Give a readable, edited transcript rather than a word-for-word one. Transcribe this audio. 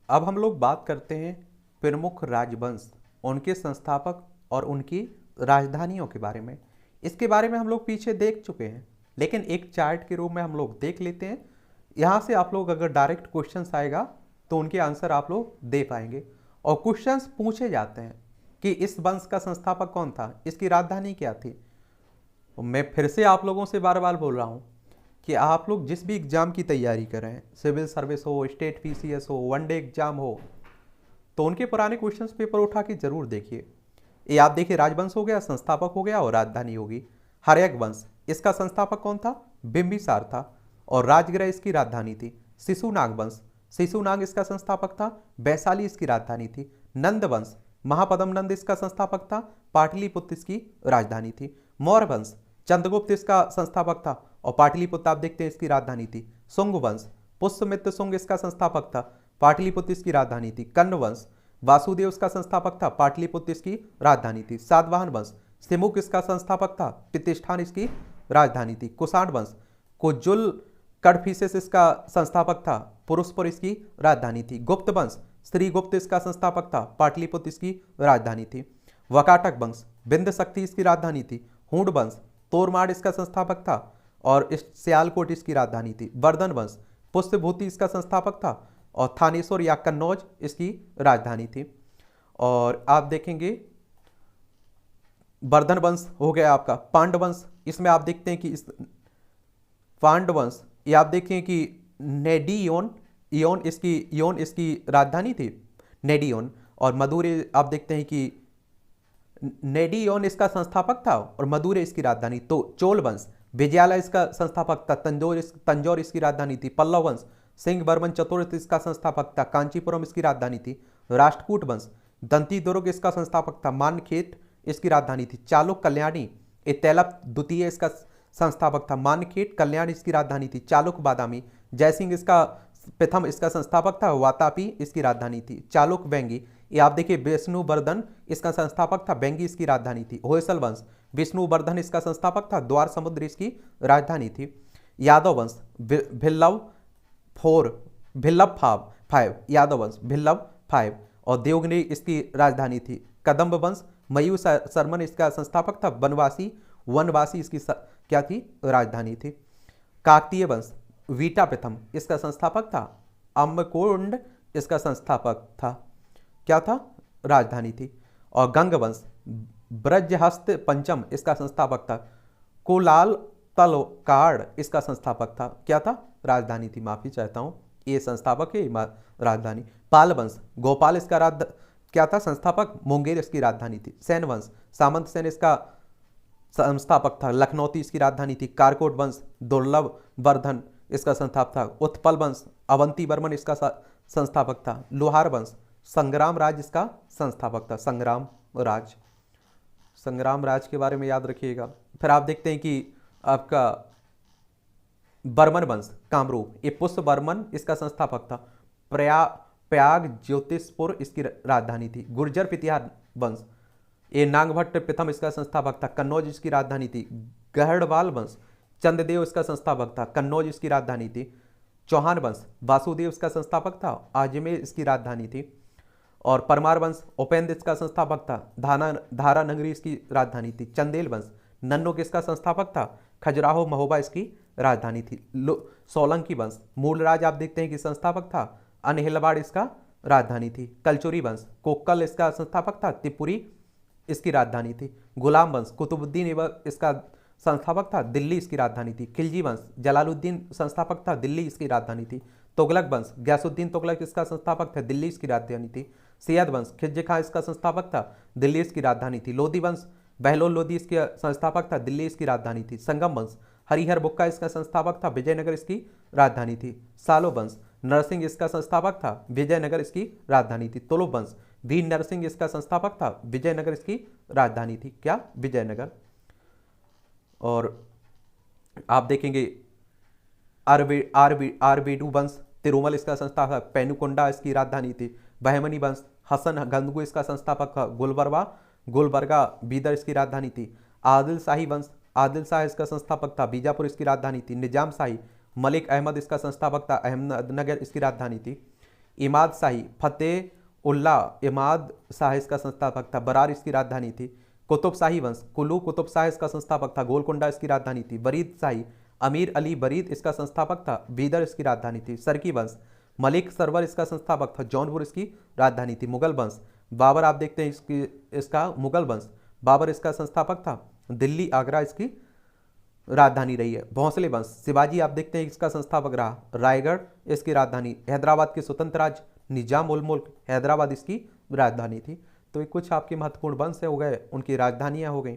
अब हम लोग बात करते हैं प्रमुख राजवंश, उनके संस्थापक और उनकी राजधानियों के बारे में। इसके बारे में हम लोग पीछे देख चुके हैं, लेकिन एक चार्ट के रूप में हम लोग देख लेते हैं। यहाँ से आप लोग अगर डायरेक्ट क्वेश्चंस आएगा तो उनके आंसर आप लोग दे पाएंगे। और क्वेश्चंस पूछे जाते हैं कि इस वंश का संस्थापक कौन था, इसकी राजधानी क्या थी। तो मैं फिर से आप लोगों से बार बार बोल रहा हूँ कि आप लोग जिस भी एग्जाम की तैयारी कर रहे हैं, सिविल सर्विस हो, स्टेट पीसीएस हो, वनडे एग्जाम हो, तो उनके पुराने क्वेश्चंस पेपर उठा के जरूर देखिए। ये आप देखिए, राजवंश हो गया, संस्थापक हो गया और राजधानी होगी। हर्यक वंश, इसका संस्थापक कौन था? बिंबिसार था। और राजगृह इसकी राजधानी थी। शिशुनाग वंश, शिशुनाग इसका संस्थापक था। वैशाली इसकी राजधानी थी। नंद वंश, महापद्म नंद इसका संस्थापक था। पाटलिपुत्र इसकी राजधानी थी। मौर्य वंश, चंद्रगुप्त इसका संस्थापक था और पाटलिपुत्र आप देखते हैं इसकी राजधानी थी। शुंग वंश, पुष्यमित्र शुंग इसका संस्थापक था। पाटलिपुत्र इसकी राजधानी थी। कर्ण वंश, वासुदेव इसका संस्थापक था। पाटलिपुत्र इसकी राजधानी थी। सातवाहन वंश, सिमुक इसका संस्थापक था। प्रतिष्ठान इसकी राजधानी थी। कुषाण वंश, कुजुल कड़फिसेस इसका संस्थापक था। पुरुषपुर इसकी राजधानी थी। गुप्त वंश, श्रीगुप्त इसका संस्थापक था। पाटलिपुत्र इसकी राजधानी थी। वकाटक वंश, बिंद शक्ति इसकी राजधानी थी। हूण वंश, तोरमाड़ इसका संस्थापक था और सियालकोट इसकी राजधानी थी। वर्धन वंश, पुष्यभूति इसका संस्थापक था और थानेश्वर या कन्नौज इसकी राजधानी थी। और आप देखेंगे वर्धन वंश हो गया आपका। पांडवंश, इसमें आप देखते हैं कि इस पांडवंश, ये आप देखें कि नेडियोन योन इसकी राजधानी थी, नेडियोन। और मदुरै आप देखते हैं कि नेडियोन इसका संस्थापक था और मदुरै इसकी राजधानी। तो चोल वंश, विजयालय इसका संस्थापक था। तंजौर इसकी राजधानी थी। पल्लव वंश, सिंह बर्मन चतुर्थ इसका संस्थापक था। कांचीपुरम इसकी राजधानी थी। राष्ट्रकूट वंश, दंती दुर्ग इसका संस्थापक था। मानखेत इसकी राजधानी थी। चालुक कल्याणी, तैलप द्वितीय इसका संस्थापक था। मानखेट कल्याण इसकी राजधानी थी। चालुक बादामी, जयसिंह इसका प्रथम इसका संस्थापक था। वातापी इसकी राजधानी थी। चालुक बेंगी, ये आप देखिए विष्णुवर्धन इसका संस्थापक था। बेंगी इसकी राजधानी थी। होयसल वंश, विष्णुवर्धन इसका संस्थापक था। द्वार समुद्र इसकी राजधानी थी। यादव वंश, भिल्लभ फाइव, यादव वंश भिल्लभ फाइव और देवगिरी इसकी राजधानी थी। कदम्ब वंश, मयूर शर्मन इसका संस्थापक था। वनवासी इसकी क्या थी? राजधानी थी। काकतीय वंश, वीटा प्रथम इसका संस्थापक था। अम्बकुंड इसका संस्थापक था, क्या था? राजधानी थी। और गंग वंश, ब्रजहस्त पंचम इसका संस्थापक था। कुलाल तलकाड़ इसका संस्थापक था, क्या था? राजधानी थी। माफी चाहता हूं, ये संस्थापक है, राजधानी। पाल वंश, गोपाल इसका क्या था? संस्थापक। मुंगेर इसकी राजधानी थी। सैन वंश, सामंत सेन इसका संस्थापक था। लखनौती इसकी राजधानी थी। कारकोट वंश, दुर्लभ वर्धन इसका संस्थापक था। उत्पल वंश, अवंती वर्मन इसका संस्थापक था। लोहार वंश, संग्राम राज इसका संस्थापक था। संग्राम राज के बारे में याद रखिएगा। फिर आप देखते हैं कि आपका बर्मन वंश, कामरूप, ये पुष्य बर्मन इसका संस्थापक था। प्रयाग ज्योतिषपुर इसकी राजधानी थी। गुर्जर पितिहार वंश, ये नागभट्ट प्रथम इसका संस्थापक था। कन्नौज इसकी राजधानी थी। गहड़वाल वंश, चंद्रदेव इसका संस्थापक था। कन्नौज इसकी राजधानी थी। चौहान वंश, वासुदेव इसका संस्थापक था। अजमेर इसकी राजधानी थी। और परमार वंश, उपेंद्र इसका संस्थापक था। धारा नगरी इसकी राजधानी थी। चंदेल वंश, नन्नो किसका संस्थापक था? खजुराहो महोबा इसकी राजधानी थी। सोलंकी वंश, मूलराज आप देखते हैं कि संस्थापक था। अनहिलवाड़ इसका राजधानी थी। कलचुरी वंश, कोक्कल इसका संस्थापक था। त्रिपुरी इसकी राजधानी थी। गुलाम वंश, कुतुबुद्दीन इसका संस्थापक था। दिल्ली इसकी राजधानी थी। खिलजी वंश, जलालुद्दीन संस्थापक था। दिल्ली इसकी राजधानी थी। तुगलक वंश, गयासुद्दीन तुगलक इसका संस्थापक था। दिल्ली इसकी राजधानी थी। सैयद वंश, खिलजी खां इसका संस्थापक था। दिल्ली इसकी राजधानी थी। लोधी वंश, बहलोल लोधी इसके संस्थापक था। दिल्ली इसकी राजधानी थी। संगम वंश, हरिहर बुक्का इसका संस्थापक था। विजयनगर इसकी राजधानी थी। सालो वंश, नरसिंह इसका संस्थापक था। विजयनगर इसकी राजधानी थी। तुलुप वंश, वीर नरसिंह इसका संस्थापक था। विजयनगर इसकी राजधानी थी, क्या? विजयनगर। और आप देखेंगे आरबेडू वंश, तिरुमल इसका संस्थापक। पेनुकोंडा इसकी राजधानी थी। बहमनी वंश, हसन गंगू इसका संस्थापक था। गुलबर्गा बीदर इसकी राजधानी थी। आदिल शाही वंश, आदिल शाह इसका संस्थापक था। बीजापुर इसकी राजधानी थी। निजाम शाही, मलिक अहमद इसका संस्थापक था। अहमदनगर इसकी राजधानी थी। इमाद शाही, फतेह उल्लाह इमाद शाह इसका संस्थापक था, बरार इसकी राजधानी थी। कुतुब शाही वंश, कुल्लू कुतुब शाह इसका संस्थापक था, गोलकुंडा इसकी राजधानी थी। बरीद शाही, अमीर अली बरीद इसका संस्थापक था, बीदर इसकी राजधानी थी। सरकी वंश, मलिक सरवर इसका संस्थापक था, जौनपुर इसकी राजधानी थी। मुगल वंश, बाबर आप देखते हैं इसका मुगल वंश, बाबर इसका संस्थापक था, दिल्ली आगरा इसकी राजधानी रही है। भोंसले वंश, शिवाजी आप देखते हैं इसका संस्थापक रहा, रायगढ़ इसकी राजधानी। हैदराबाद के स्वतंत्र राज्य निजाम उल मुल्क, हैदराबाद इसकी राजधानी थी। तो ये कुछ आपके महत्वपूर्ण वंश हो गए, उनकी राजधानियां हो गई।